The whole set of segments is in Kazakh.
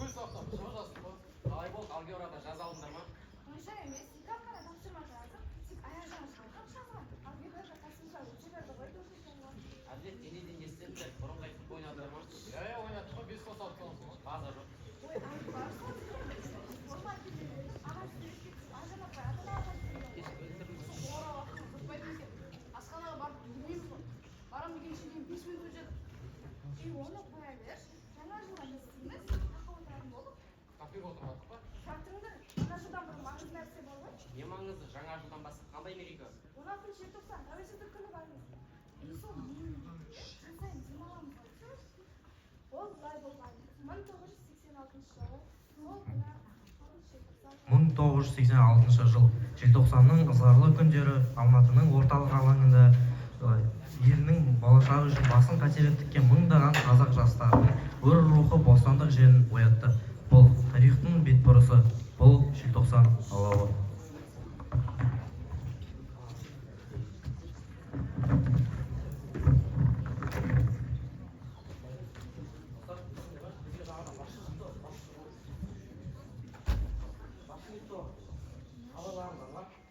Өз сұрақтан шығып жазсын ба? Қалай болды, алгебрада жаза алдыңдар ма? Онша емес, қара тапсырма жазып, тек аяғынан шығарған жазған. Алгебрада қосымша өлшеулерді ғой көрсеткен ғой. Әділет денеден естендіңдер, бұрын қайтып ойнадыңдар ма? Иә, ойнадық қой, 5 қос алып қаламыз ғой. База жоқ. Ой, ай, бар сол деген. Форма келеді, ағаш керек кетсін, ажана қояды да ағаш келеді. Кешіп өлтірдіңіз. Ора уақытын құртпайды екен. Асханаға барып жүрмейміз ғой. Барам дегенше дейін 5 минут өтеді. Оны қоя бер. Жаңа жылдан біз істейміз, таққа отыратын болып. Кафеге отырмадық па? Шартыңды, жаңа жылдан бұрын маңызды нәрсе бар ғой. Не маңызды, жаңа жылдан басқа қандай мереке? 16 желтоқсан, тәуелсіздік күні бар емес. Сол жыл сайын демаламыз ғой. Ол былай болған. 1986 жылы сол күні 1986 жыл желтоқсанның ызғарлы күндері Алматының орталық алаңында елінің болашағы үшін басын қатерге тіккен мыңдаған қазақ жастарының өр рухы бостандық жерін оятты. Бұл тарихтың бетбұрысы, бұл желтоқсан алауы.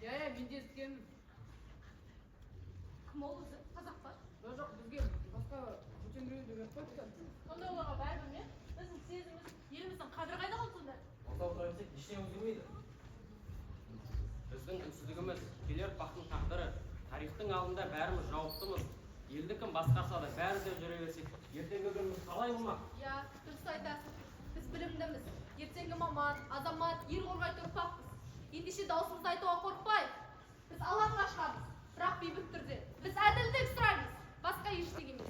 Иә, мен де естігенмін. кім ол өзі? Қазақ па? Жоқ, бізге басқа бөтен біреу деп қойыпты. Сонда оларға бәрібір ме? Біздің сезіміміз, еліміздің қадірі қайда қалды сонда? Осылай отыра берсек, ештеңе өзгермейді. Біздің үнсіздігіміз, келер ұрпақтың тағдыры, тарихтың алдында бәріміз жауаптымыз. Елді кім басқарса да бәрі де жүре берсек, ертеңгі күніміз қалай болмақ? Иә, дұрыс айтасың. Біз білімдіміз. Ертеңгі маман, азамат, ел қорғайтын ұрпақпыз. Ендеше даусымызды айтуға қорықпайық. Біз алаңға шығамыз, бірақ бейбіт түрде. Біз әділдік сұраймыз, басқа ештеңе емес.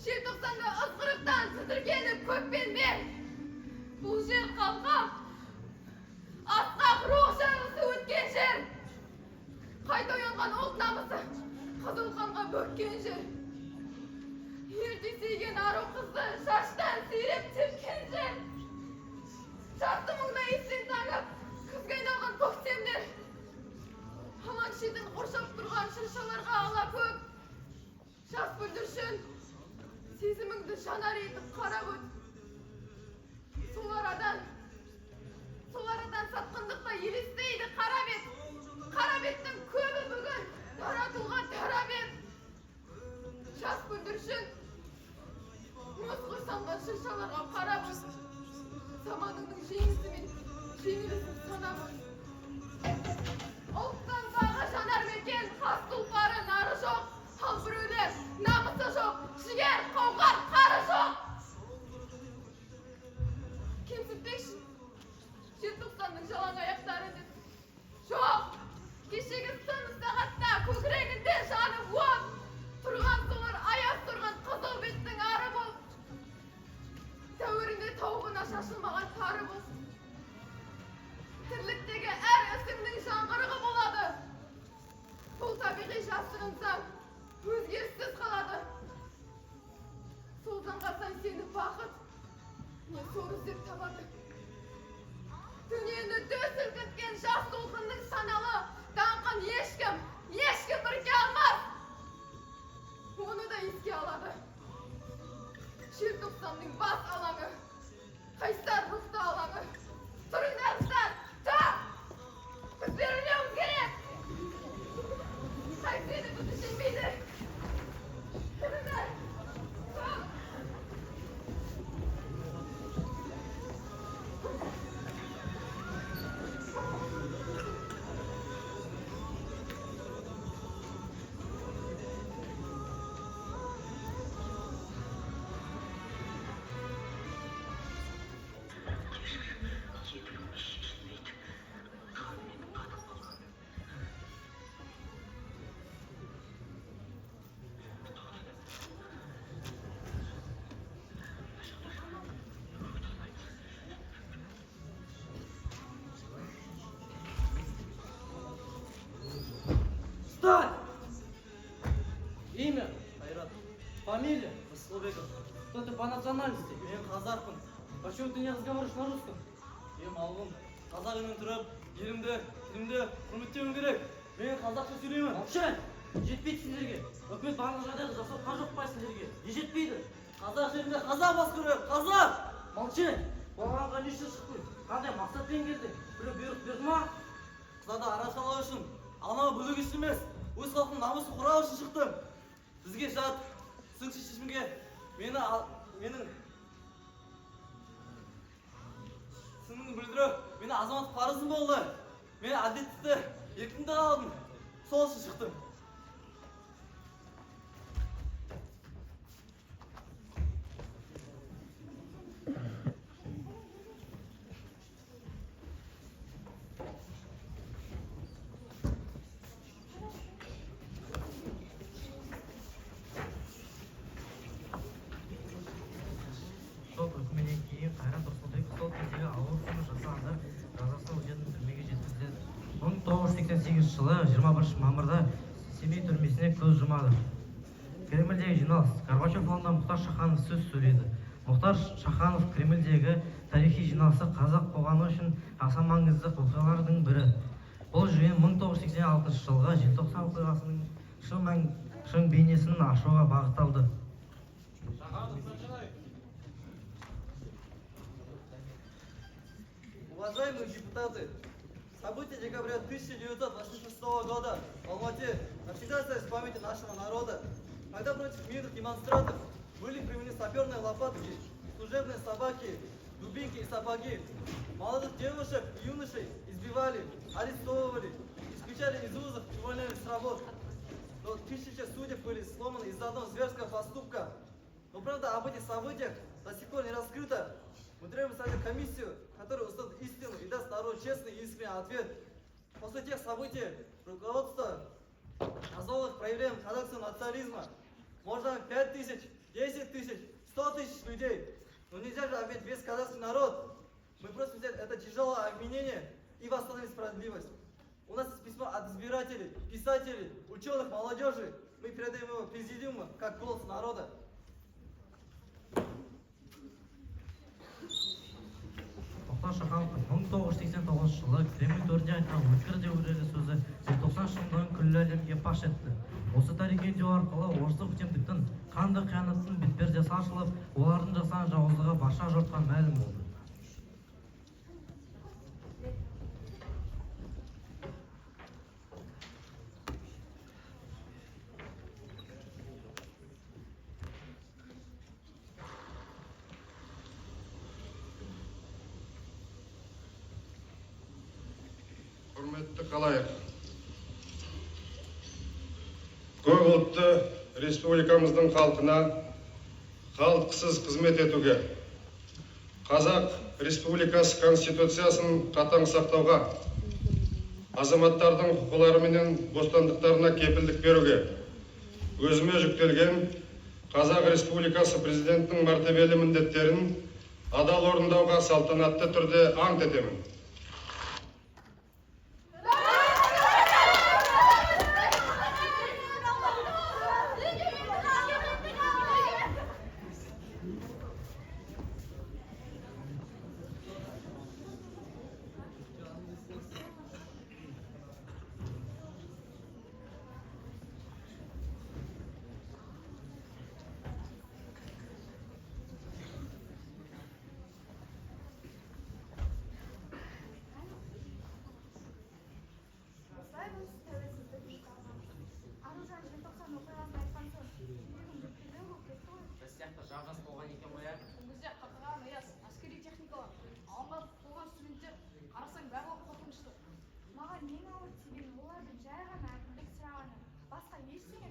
Желтоқсанда ысқырықтан сідіргеніп көппен мен. Бұл жер қалқам, асқақ рух жарысы өткен жер. Қайта оянған ұлт намысы, қызыл қанға бөккен жер. Ерте сүйген ару қызды шаштан сүйреп тепкен жер. Жарты мыңда естен таңып, күзге айналған көктемдер. Алаң шетін қоршап тұрған шыршаларға ала көк. Жас бүлдіршін, сезіміңді жанар етіп қара көт. Сол арадан сатқындықта елестейді қара бет. Қара беттің көбі бүгін таратылған тара бет. Жас бүлдіршін, мұз құрсанған шыршаларға қарап өт. Заманыңның жеңісі мен жеңілісін санап өт. Ұлттан бағы жанар мекен, қас тұлпары нары жоқ. Ал біреулер намысы жоқ, жігер, қауқар, қары жоқ. Кемсітпекші, желтоқсанның жалаң аяқтары деп. Жоқ, кешегі сыныс сағатта көкірегінде жаны от. Тұрған солар аяз тұрған қызыл беттің ары бол. Тәуірінде тауығына шашылмаған тары бол. Тірліктегі әр ісіңнің жаңғырығы болады. Бұл табиғи жасырынсаң, өзгеріссіз қалады. Сол заңғарсаң сені бақыт, не сор іздеп табады. Дүниені дөз сілкіткен жас толқынның саналы даңқын ешкім бірке алмас. қоғамның бас алаңы, қайсар рухты алаңы. Тұрыңдарыздар, тұр! Біз берілмеуіміз керек! Қайтеді біз ішілмейді! Тұрыңдар, тұр! Встань! Имя? Айрат. Фамилия? Мыслыбеков. Кто ты по национальности? Мен қазақпын. Почему ты не разговариваешь на русском? Мен малғын. Қазақ елмен тұрып, елімді, тілімді құрметтеуім керек. Мен қазақша сөйлеймін. Молчать! Жетпейді сендерге. Өкімет барлық жағдайды жасап қажып па сендерге? Не жетпейді? Қазақ жерінде қазақ басқарады, қазақ! Молчи! Қоғамға не үшін шықтың? Қандай мақсатпен келдің? Біреу бұйрық берді ма? Қыздарды арашалау үшін, анау бүлік үшін емес, өз халқының намысын қорғау үшін шықтым. Сізге жат, түсініксіз шешімге менің сенімді білдіру, мені азаматтық парызым болды. Мен әділетті еркіндік алдым. Сол үшін шықтым. сот үкімінен кейін Қайрат Рысқұлбеков сол кездегі ауыр қылмыс жасағандар жазасын өтейтін түрмеге жеткізіледі. 1988 жылы 21 мамырда Семей түрмесіне көз жұмады. Кремльдегі жиналыс. Горбачев алдында Мұхтар Шаханов сөз сөйледі. Мұхтар Шаханов Кремльдегі тарихи жиналысы қазақ қоғамы үшін аса маңызды оқиғалардың бірі. Бұл жиын 1986 жылғы желтоқсан оқиғасының шын бейнесін ашуға бағытталды. Уважаемые депутаты, события декабря 1986 года в Алмате навсегда остались в памяти нашего народа, когда против мирных демонстрантов были применены саперные лопатки, служебные собаки, дубинки и сапоги. Молодых девушек и юношей избивали, арестовывали, исключали из вузов и увольняли с работ. Но тысячи судеб были сломаны из-за одного зверского поступка. Но правда об этих событиях до сих пор не раскрыта. Мы требуем создать комиссию, которая установит истину и даст народу честный и искренний ответ. После тех событий руководство назвало их проявлением казахского национализма. Можно 5 тысяч, 10 тысяч, 100 тысяч людей. Но нельзя же обвинить весь казахский народ. Мы просим взять это тяжелое обвинение и восстановить справедливость. У нас есть письмо от избирателей, писателей, ученых, молодежи. Мы передаем его президиуму как голос народа. Мұхтар Шахановтың 1989 жылы Кремль төрінде айтқан өткір де өрелі сөзі 90 жылдығын күллі әлемге паш етті. Осы тарихи видео арқылы орыстық өктемдіктің қанды қиянаттың бетпердесі ашылып, олардың жасаған жауыздығы барша жұртқа мәлім болды. Құрметті қалайық. Көп ұлтты республикамыздың халқына қалтқысыз қызмет етуге, Қазақ Республикасы Конституциясын қатаң сақтауға, азаматтардың құқылары менен бостандықтарына кепілдік беруге, өзіме жүктелген Қазақ Республикасы президентінің мәртебелі міндеттерін адал орындауға салтанатты түрде ант етемін.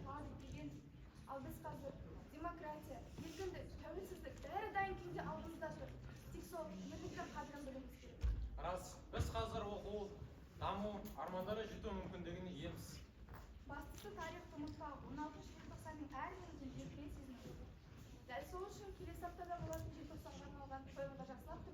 ғалым деген. Ал біз қазір демократия, еркіндік, тәуелсіздік бәрі дайын күйде алдымызда тұр. Тек сол ерліктің қадірін білуіміз керек. Рас, біз қазір оқу, даму, армандарға жету мүмкіндігіне иеміз. Бастысы тарихты ұмытпау, 16 желтоқсанның әр минутын еркелей сезіну. Дәл сол үшін келесі аптада болатын желтоқсанға арналған қойылымды жақсылап